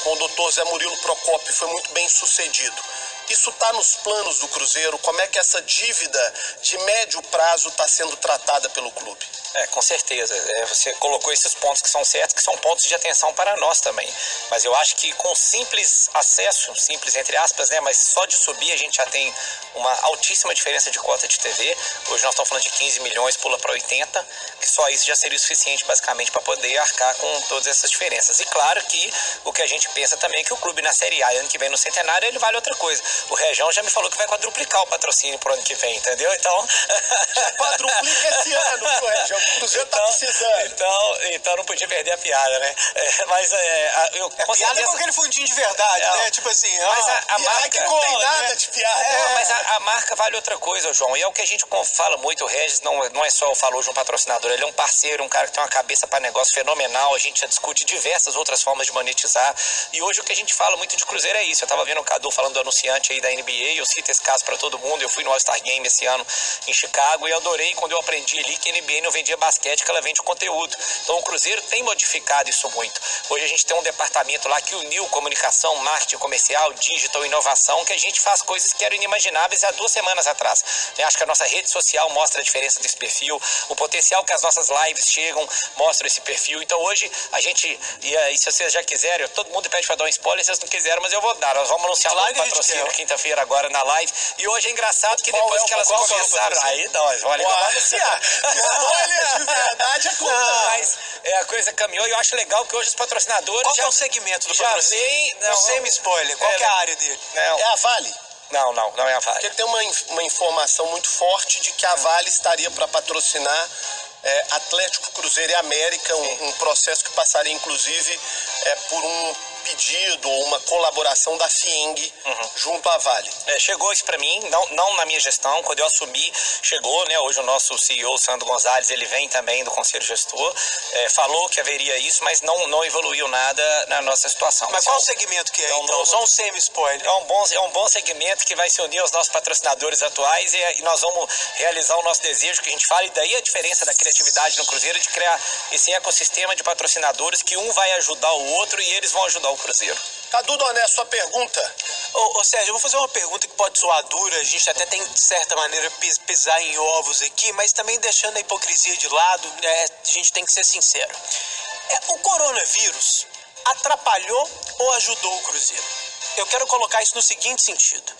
com o Dr. Zé Murilo Procópio, foi muito bem sucedido. Isso está nos planos do Cruzeiro? Como é que essa dívida de médio prazo está sendo tratada pelo clube? Com certeza. Você colocou esses pontos que são certos, que são pontos de atenção para nós também. Mas eu acho que com simples acesso, simples entre aspas, né? Mas só de subir a gente já tem uma altíssima diferença de cota de TV. Hoje nós estamos falando de 15 milhões, pula para 80, que só isso já seria o suficiente basicamente para poder arcar com todas essas diferenças. E claro que o que a gente pensa também é que o clube na Série A, ano que vem no Centenário, ele vale outra coisa. O Rejão já me falou que vai quadruplicar o patrocínio pro ano que vem, entendeu? Então... Já quadruplica esse ano pro Rejão. O Cruzeiro tá precisando. Então não podia perder a piada, né? Piada com aquele fundinho de verdade, né? Tipo assim, mas a marca que não tem nada de piada. Mas a marca vale outra coisa, João. E é o que a gente fala muito, o Regis não é só o falou de um patrocinador, ele é um parceiro, um cara que tem uma cabeça para negócio fenomenal. A gente já discute diversas outras formas de monetizar. E hoje o que a gente fala muito de Cruzeiro é isso. Eu tava vendo o Cadu falando do anunciante aí da NBA, eu cito esse caso para todo mundo. Eu fui no All-Star Game esse ano em Chicago e eu adorei quando eu aprendi ali que a NBA não vendia basquete, que ela vende conteúdo. Então o Cruzeiro tem modificado isso muito. Hoje a gente tem um departamento lá que uniu comunicação, marketing comercial, digital, inovação, que a gente faz coisas que eram inimagináveis há 2 semanas atrás. Eu acho que a nossa rede social mostra a diferença desse perfil, o potencial que as nossas lives chegam mostra esse perfil. Então hoje a gente, e se vocês já quiserem, todo mundo pede para dar um spoiler, se vocês não quiserem, mas eu vou dar. Nós vamos anunciar um patrocínio quinta-feira agora na live. E hoje é engraçado que depois que elas começaram, aí nós vamos anunciar. Spoiler de verdade é mas a coisa caminhou e eu acho legal que hoje os patrocinadores... Qual que é o segmento do patrocínio? Não semi-spoiler, qual que é a área dele? É a Vale? Não é a Vale. Porque tem uma informação muito forte de que a Vale estaria para patrocinar Atlético, Cruzeiro e América, um processo que passaria inclusive por um pedido ou uma colaboração da FIENG junto à Vale. Chegou isso para mim, não na minha gestão, quando eu assumi, chegou, né? Hoje o nosso CEO, Sandro Gonzalez, ele vem também do Conselho Gestor, falou que haveria isso, mas não evoluiu nada na nossa situação. Mas qual o segmento que é, então? Só um semi-spoiler. É um bom segmento que vai se unir aos nossos patrocinadores atuais e nós vamos realizar o nosso desejo que a gente fala, e daí a diferença da criatividade no Cruzeiro de criar esse ecossistema de patrocinadores que um vai ajudar o outro e eles vão ajudar o Cruzeiro. Cadu Doné, sua pergunta. Ô Sérgio, eu vou fazer uma pergunta que pode soar dura, a gente até tem, de certa maneira, pisar em ovos aqui, mas também deixando a hipocrisia de lado, a gente tem que ser sincero. O coronavírus atrapalhou ou ajudou o Cruzeiro? Eu quero colocar isso no seguinte sentido.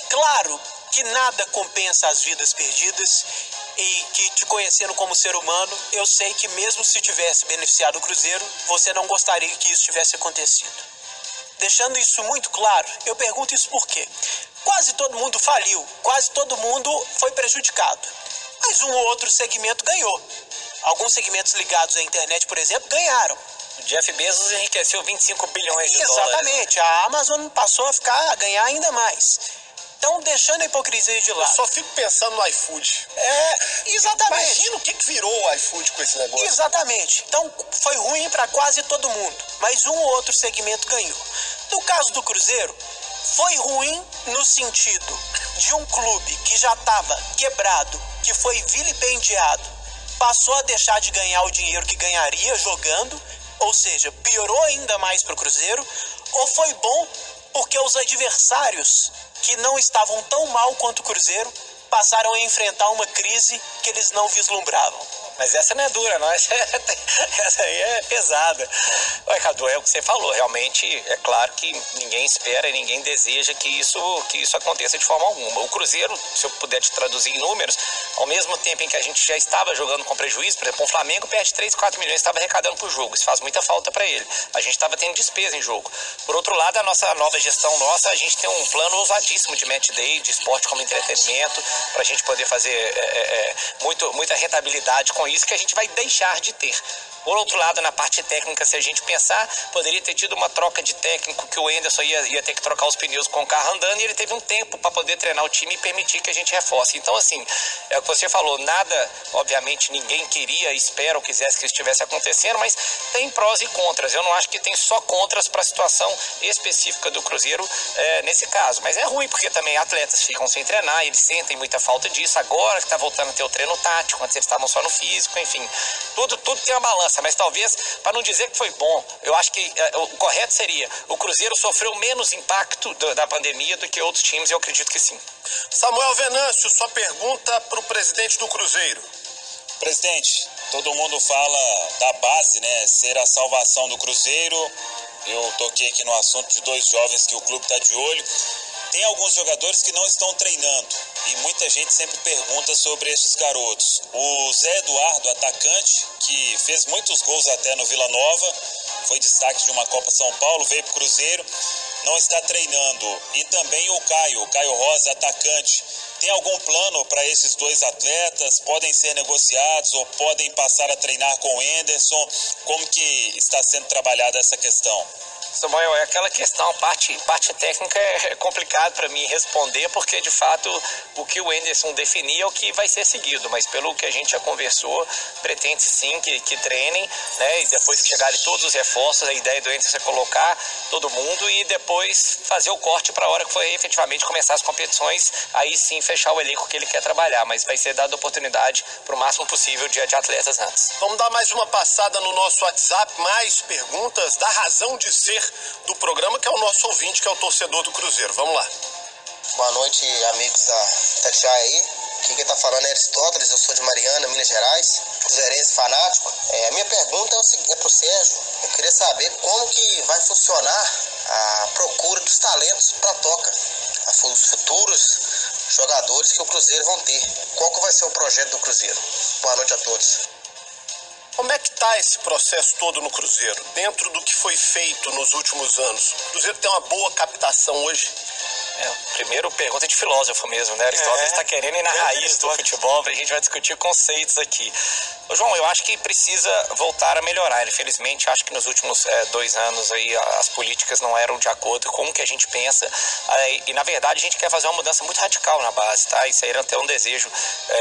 Claro que nada compensa as vidas perdidas e que, te conhecendo como ser humano, eu sei que mesmo se tivesse beneficiado o Cruzeiro, você não gostaria que isso tivesse acontecido. Deixando isso muito claro, eu pergunto isso por quê? Quase todo mundo faliu, quase todo mundo foi prejudicado, mas um ou outro segmento ganhou. Alguns segmentos ligados à internet, por exemplo, ganharam. O Jeff Bezos enriqueceu 25 bilhões de dólares. Exatamente, a Amazon passou a ganhar ainda mais. Então, deixando a hipocrisia de lado. Eu só fico pensando no iFood. Exatamente. Imagina o que virou o iFood com esse negócio. Exatamente. Então, foi ruim para quase todo mundo, mas um ou outro segmento ganhou. No caso do Cruzeiro, foi ruim no sentido de um clube que já estava quebrado, que foi vilipendiado, passou a deixar de ganhar o dinheiro que ganharia jogando, ou seja, piorou ainda mais para o Cruzeiro, ou foi bom porque os adversários que não estavam tão mal quanto o Cruzeiro passaram a enfrentar uma crise que eles não vislumbravam. Mas essa não é dura, não. Essa aí é pesada. Ué, Cadu, é o que você falou. Realmente, é claro que ninguém espera e ninguém deseja que isso aconteça de forma alguma. O Cruzeiro, se eu puder te traduzir em números, ao mesmo tempo em que a gente já estava jogando com prejuízo, por exemplo, o Flamengo perde 3, 4 milhões, estava arrecadando pro jogo. Isso faz muita falta para ele. A gente estava tendo despesa em jogo. Por outro lado, a nossa nova gestão a gente tem um plano ousadíssimo de match day, de esporte como entretenimento, para a gente poder fazer muita rentabilidade com isso, que a gente vai deixar de ter. Por outro lado, na parte técnica, se a gente pensar, poderia ter tido uma troca de técnico que o Enderson ia ter que trocar os pneus com o carro andando e ele teve um tempo para poder treinar o time e permitir que a gente reforce. Então, assim, é o que você falou, nada, obviamente, ninguém queria, espera ou quisesse que isso estivesse acontecendo, mas tem prós e contras. Eu não acho que tem só contras para a situação específica do Cruzeiro nesse caso. Mas é ruim, porque também atletas ficam sem treinar, eles sentem muita falta disso. Agora que está voltando a ter o treino tático, antes eles estavam só no físico, enfim. Tudo tem uma balança, mas talvez, para não dizer que foi bom, eu acho que o correto seria, o Cruzeiro sofreu menos impacto da pandemia do que outros times, eu acredito que sim. Samuel Venâncio, sua pergunta para o presidente do Cruzeiro. Presidente, todo mundo fala da base, né, ser a salvação do Cruzeiro. Eu toquei aqui no assunto de 2 jovens que o clube está de olho. Tem alguns jogadores que não estão treinando e muita gente sempre pergunta sobre esses garotos. O Zé Eduardo, atacante, que fez muitos gols até no Vila Nova, foi destaque de uma Copa São Paulo, veio para o Cruzeiro, não está treinando. E também o Caio Rosa, atacante. Tem algum plano para esses 2 atletas? Podem ser negociados ou podem passar a treinar com o Enderson? Como que está sendo trabalhada essa questão? Samuel, é aquela questão, parte técnica é complicado para mim responder, porque de fato o que o Enderson definir é o que vai ser seguido, mas pelo que a gente já conversou, pretende sim que treinem, né? E depois que chegarem todos os reforços, a ideia do Enderson é colocar todo mundo e depois fazer o corte para a hora que for efetivamente começar as competições, aí sim fechar o elenco que ele quer trabalhar, mas vai ser dada oportunidade para o máximo possível de atletas antes. Vamos dar mais uma passada no nosso WhatsApp, mais perguntas da razão de ser do programa, que é o nosso ouvinte, que é o torcedor do Cruzeiro. Vamos lá. Boa noite, amigos da Itatiaia aí. Quem tá falando é Aristóteles, eu sou de Mariana, Minas Gerais, cruzeirense fanático. A minha pergunta é pro Sérgio. Eu queria saber como que vai funcionar a procura dos talentos para a Toca, os futuros jogadores que o Cruzeiro vão ter. Qual que vai ser o projeto do Cruzeiro? Boa noite a todos. Como é que está esse processo todo no Cruzeiro? Dentro do que foi feito nos últimos anos, o Cruzeiro tem uma boa captação hoje? Primeiro, pergunta de filósofo mesmo, né? Aristóteles está querendo ir na raiz do futebol, a gente vai discutir conceitos aqui. Ô, João, eu acho que precisa voltar a melhorar. Infelizmente, acho que nos últimos 2 anos aí as políticas não eram de acordo com o que a gente pensa. E, na verdade, a gente quer fazer uma mudança muito radical na base, tá? Isso aí era até um desejo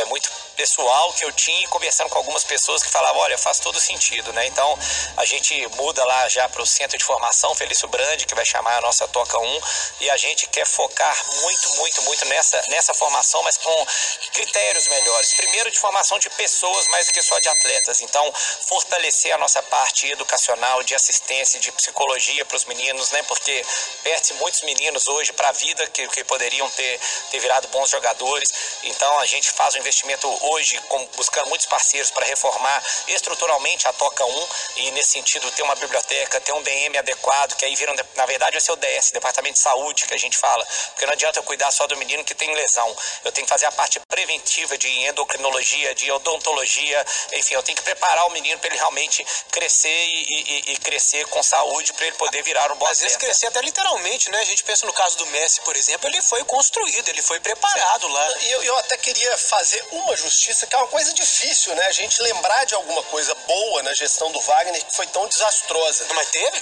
muito pessoal que eu tinha, conversando com algumas pessoas que falavam, olha, faz todo sentido, né? Então, a gente muda lá já para o Centro de Formação Felício Brandi, que vai chamar a nossa Toca 1, e a gente quer focar muito nessa formação, mas com critérios melhores. Primeiro, de formação de pessoas mais do que só de atletas. Então, fortalecer a nossa parte educacional, de assistência, de psicologia para os meninos, né? Porque perde-se muitos meninos hoje para a vida que poderiam ter virado bons jogadores. Então, a gente faz um investimento hoje, buscando muitos parceiros para reformar estruturalmente a Toca 1 e, nesse sentido, ter uma biblioteca, ter um DM adequado, que aí viram, na verdade, vai ser o DS, Departamento de Saúde, que a gente fala, porque não adianta eu cuidar só do menino que tem lesão. Eu tenho que fazer a parte preventiva de endocrinologia, de odontologia, enfim, eu tenho que preparar o menino para ele realmente crescer e crescer com saúde, para ele poder virar um bom atleta. Às vezes crescer até literalmente, né? A gente pensa no caso do Messi, por exemplo, ele foi construído, ele foi preparado lá. E eu até queria fazer uma justiça, que é uma coisa difícil, né? A gente lembrar de alguma coisa boa na gestão do Wagner que foi tão desastrosa. Mas teve?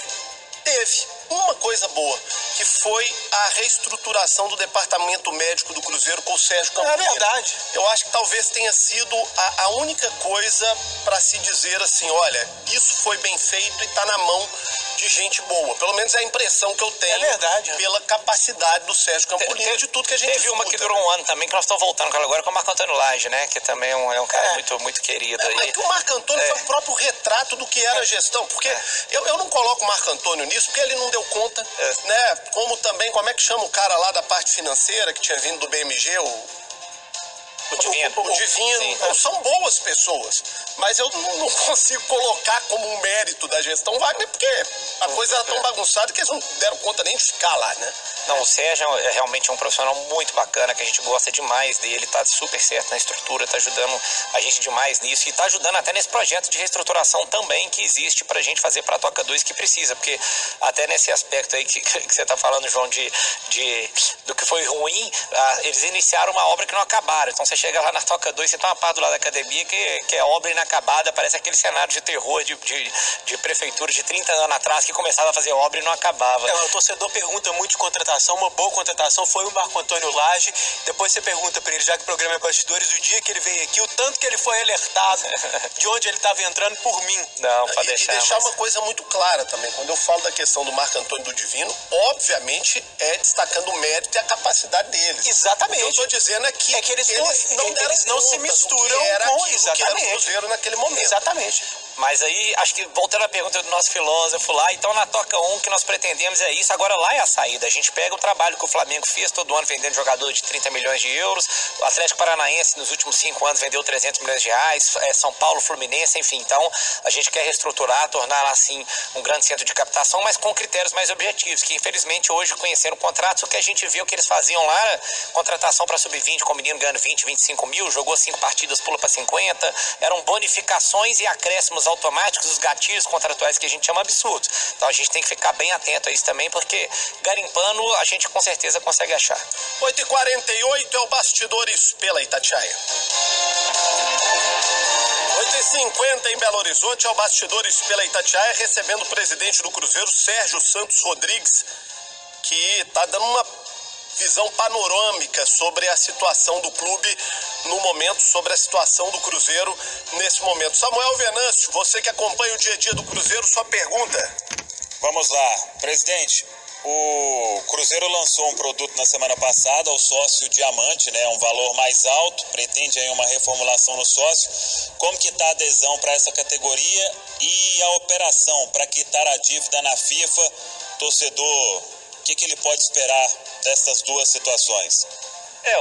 Teve uma coisa boa, que foi a reestruturação do departamento médico do Cruzeiro com o Sérgio Campolino. É verdade. Eu acho que talvez tenha sido a única coisa para se dizer assim, olha, isso foi bem feito e está na mão de gente boa. Pelo menos é a impressão que eu tenho. É verdade. Pela capacidade do Sérgio Campolino, de tudo que a gente Teve uma que durou um ano também, que nós estamos voltando com ela agora, com o Marco Antônio Lage, né? Que também é um cara muito querido aí. Mas que o Marco Antônio foi o próprio retrato do que era a gestão. Porque eu não coloco o Marco Antônio nisso, porque ele não deu conta, né? Como também, como é que chama o cara lá da parte financeira, que tinha vindo do BMG, o Divino. Então, são boas pessoas, mas eu não consigo colocar como um mérito da gestão Wagner, porque a coisa era tão bagunçada que eles não deram conta nem de ficar lá, né? Não, o Sérgio é realmente um profissional muito bacana, que a gente gosta demais dele, tá super certo na estrutura, tá ajudando a gente demais nisso e tá ajudando até nesse projeto de reestruturação também que existe pra gente fazer pra Toca 2 que precisa, porque até nesse aspecto aí que você tá falando, João, do que foi ruim, eles iniciaram uma obra que não acabaram, então você chega lá na Toca 2, você tá uma parte do lado da academia que é obra inacabada, parece aquele cenário de terror de prefeitura de 30 anos atrás que começava a fazer obra e não acabava. O torcedor pergunta muito de contratação, uma boa contratação foi o Marco Antônio Lage. Depois você pergunta pra ele, já que o programa é Bastidores, o dia que ele veio aqui, o tanto que ele foi alertado de onde ele estava entrando por mim. Não, pra deixar. E deixar uma coisa muito clara também, quando eu falo da questão do Marco Antônio do Divino, obviamente é destacando o mérito e a capacidade deles. Exatamente. O que eu tô dizendo é que eles não se misturam com exatamente. O Cruzeiro naquele momento. Exatamente. Mas aí, acho que voltando à pergunta do nosso filósofo lá, então na Toca 1 que nós pretendemos é isso, agora lá é a saída. A gente pega o trabalho que o Flamengo fez todo ano vendendo jogador de 30 milhões de euros, o Atlético Paranaense nos últimos 5 anos vendeu 300 milhões de reais, São Paulo, Fluminense, enfim. Então a gente quer reestruturar, tornar assim um grande centro de captação, mas com critérios mais objetivos, que infelizmente hoje, conhecendo contratos, o que a gente viu que eles faziam lá era contratação para sub-20, com o menino ganhando 20, 25 mil, jogou 5 partidas, pula para 50, eram bonificações e acréscimos automáticos, os gatilhos contratuais que a gente chama absurdos. Então a gente tem que ficar bem atento a isso também, porque garimpando a gente com certeza consegue achar. 8h48 é o Bastidores pela Itatiaia. 8h50 em Belo Horizonte é o Bastidores pela Itatiaia, recebendo o presidente do Cruzeiro, Sérgio Santos Rodrigues, que está dando uma visão panorâmica sobre a situação do clube no momento, sobre a situação do Cruzeiro nesse momento. Samuel Venâncio, você que acompanha o dia a dia do Cruzeiro, sua pergunta. Vamos lá, presidente. O Cruzeiro lançou um produto na semana passada, o sócio diamante, né? Um valor mais alto, pretende aí uma reformulação no sócio. Como que está a adesão para essa categoria e a operação para quitar a dívida na FIFA? Torcedor, o que ele pode esperar dessas duas situações?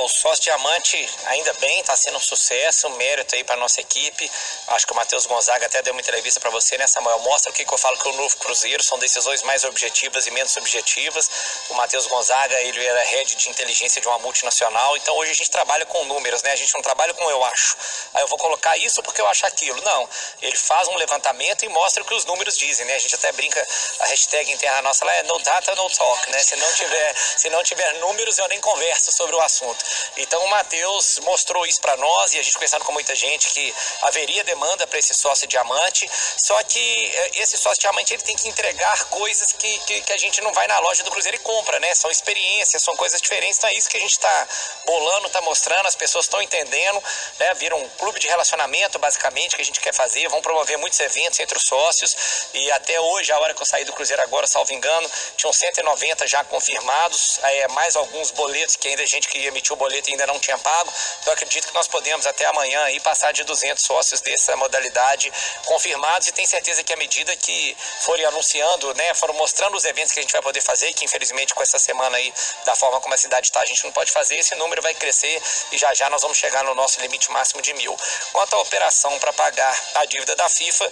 O sócio diamante ainda bem, está sendo um sucesso, um mérito aí para nossa equipe. Acho que o Matheus Gonzaga até deu uma entrevista para você, né, Samuel? Mostra o que eu falo que o novo Cruzeiro são decisões mais objetivas e menos subjetivas. O Matheus Gonzaga, ele era head de inteligência de uma multinacional, então hoje a gente trabalha com números, né? A gente não trabalha com eu acho. Aí eu vou colocar isso porque eu acho aquilo. Não, ele faz um levantamento e mostra o que os números dizem, né? A gente até brinca, a hashtag interna nossa lá é no data, no talk, né? Se não tiver números, eu nem converso sobre o assunto. Então o Matheus mostrou isso para nós e a gente conversando com muita gente que haveria demanda para esse sócio diamante, só que esse sócio diamante ele tem que entregar coisas que a gente não vai na loja do Cruzeiro e compra, né? São experiências, são coisas diferentes, então é isso que a gente está bolando, está mostrando, as pessoas estão entendendo, né? Vira um clube de relacionamento basicamente que a gente quer fazer, vão promover muitos eventos entre os sócios e até hoje, a hora que eu saí do Cruzeiro agora, salvo engano, tinham 190 já confirmados, mais alguns boletos que ainda a gente que emitiu o boleto ainda não tinha pago, então acredito que nós podemos até amanhã aí passar de 200 sócios dessa modalidade confirmados e tenho certeza que à medida que forem anunciando, né, foram mostrando os eventos que a gente vai poder fazer, que infelizmente com essa semana aí, da forma como a cidade está, a gente não pode fazer, esse número vai crescer e já nós vamos chegar no nosso limite máximo de 1.000. Quanto à operação para pagar a dívida da FIFA,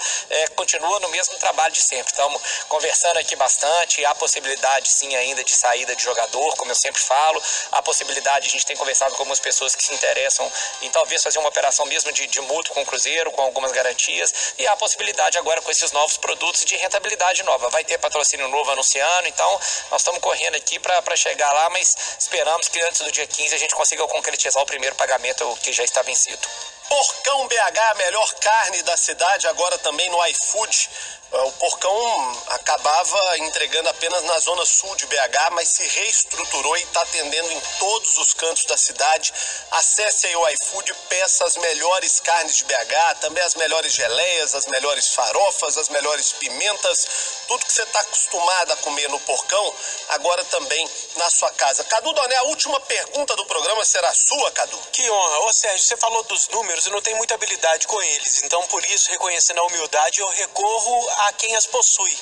continua no mesmo trabalho de sempre, estamos conversando aqui bastante, há possibilidade sim ainda de saída de jogador, como eu sempre falo, há possibilidade, a gente tem conversado com algumas pessoas que se interessam em talvez fazer uma operação mesmo de mútuo com o Cruzeiro, com algumas garantias, e há a possibilidade agora com esses novos produtos de rentabilidade nova. Vai ter patrocínio novo anunciando, então nós estamos correndo aqui para chegar lá, mas esperamos que antes do dia 15 a gente consiga concretizar o primeiro pagamento que já está vencido. Porcão BH, a melhor carne da cidade, agora também no iFood. O Porcão acabava entregando apenas na zona sul de BH, mas se reestruturou e está atendendo em todos os cantos da cidade. Acesse aí o iFood, peça as melhores carnes de BH, também as melhores geleias, as melhores farofas, as melhores pimentas, tudo que você está acostumado a comer no Porcão, agora também na sua casa. Cadu Doné, a última pergunta do programa será sua, Cadu. Que honra. Ô Sérgio, você falou dos números, eu não tenho muita habilidade com eles, então por isso, reconhecendo a humildade, eu recorro a quem as possui.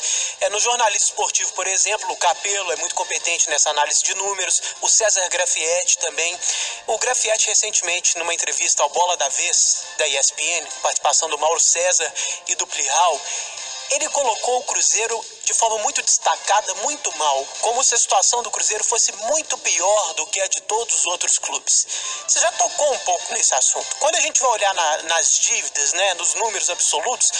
No jornalismo esportivo, por exemplo, o Capello é muito competente nessa análise de números, o César Grafietti também. O Grafietti recentemente, numa entrevista ao Bola da Vez, da ESPN, participação do Mauro César e do Plihal, ele colocou o Cruzeiro de forma muito destacada, muito mal, como se a situação do Cruzeiro fosse muito pior do que a de todos os outros clubes. Você já tocou um pouco nesse assunto. Quando a gente vai olhar nas dívidas, né, nos números absolutos,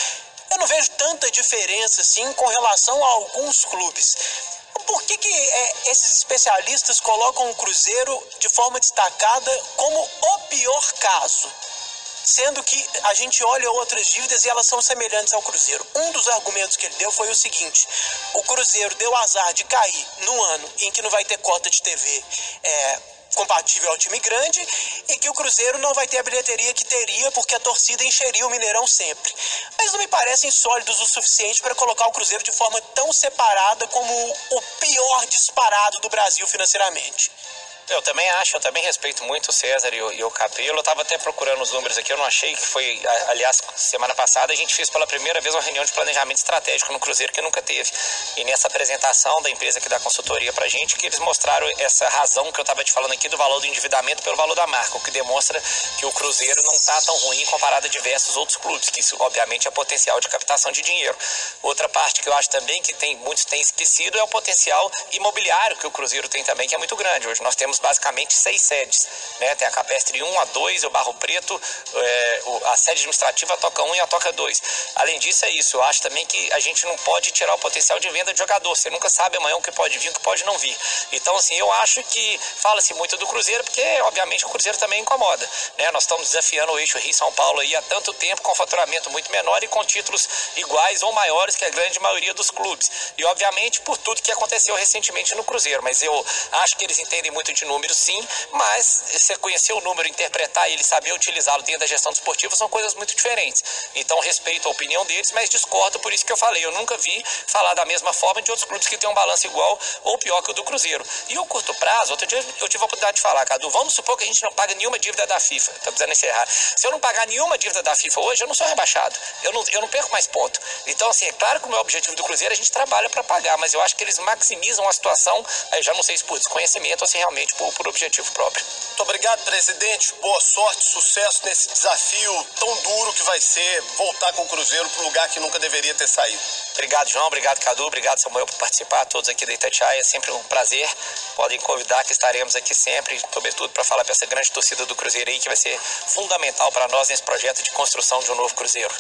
eu não vejo tanta diferença assim com relação a alguns clubes. por que esses especialistas colocam o Cruzeiro de forma destacada como o pior caso? Sendo que a gente olha outras dívidas e elas são semelhantes ao Cruzeiro. Um dos argumentos que ele deu foi o seguinte: o Cruzeiro deu azar de cair no ano em que não vai ter cota de TV compatível ao time grande e que o Cruzeiro não vai ter a bilheteria que teria porque a torcida encheria o Mineirão sempre. Mas não me parecem sólidos o suficiente para colocar o Cruzeiro de forma tão separada como o pior disparado do Brasil financeiramente. Eu também acho, eu também respeito muito o César e o Capello. Eu estava até procurando os números aqui, eu não achei que foi... Aliás, semana passada a gente fez pela primeira vez uma reunião de planejamento estratégico no Cruzeiro que nunca teve. E nessa apresentação da empresa que dá consultoria pra gente, que eles mostraram essa razão que eu estava te falando aqui do valor do endividamento pelo valor da marca, o que demonstra que o Cruzeiro não está tão ruim comparado a diversos outros clubes, que isso obviamente é potencial de captação de dinheiro. Outra parte que eu acho também que muitos têm esquecido é o potencial imobiliário que o Cruzeiro tem também, que é muito grande. Hoje nós temos basicamente 6 sedes, né? Tem a Capestre 1, a 2, o Barro Preto, a sede administrativa, a Toca 1 e a Toca 2. Além disso, é isso. Eu acho também que a gente não pode tirar o potencial de venda de jogador. Você nunca sabe amanhã o que pode vir, o que pode não vir. Então, assim, eu acho que fala-se muito do Cruzeiro, porque, obviamente, o Cruzeiro também incomoda, né? Nós estamos desafiando o eixo Rio-São Paulo aí há tanto tempo, com faturamento muito menor e com títulos iguais ou maiores que a grande maioria dos clubes. E, obviamente, por tudo que aconteceu recentemente no Cruzeiro. Mas eu acho que eles entendem muito de números, sim, mas você conhecer o número, interpretar ele, saber utilizá-lo dentro da gestão desportiva são coisas muito diferentes. Então, respeito a opinião deles, mas discordo, por isso que eu falei. Eu nunca vi falar da mesma forma de outros clubes que têm um balanço igual ou pior que o do Cruzeiro. E o curto prazo, outro dia eu tive a oportunidade de falar, Cadu, vamos supor que a gente não paga nenhuma dívida da FIFA. Estou precisando encerrar. Se eu não pagar nenhuma dívida da FIFA hoje, eu não sou rebaixado. Eu não perco mais ponto. Então, assim, é claro que o meu objetivo do Cruzeiro a gente trabalha para pagar, mas eu acho que eles maximizam a situação, eu já não sei se por desconhecimento ou se realmente por objetivo próprio. Muito obrigado, presidente. Boa sorte, sucesso nesse desafio tão duro que vai ser voltar com o Cruzeiro para o lugar que nunca deveria ter saído. Obrigado, João. Obrigado, Cadu. Obrigado, Samuel, por participar. Todos aqui da Itatiaia. É sempre um prazer. Podem convidar que estaremos aqui sempre, sobretudo para falar para essa grande torcida do Cruzeiro aí, que vai ser fundamental para nós nesse projeto de construção de um novo Cruzeiro.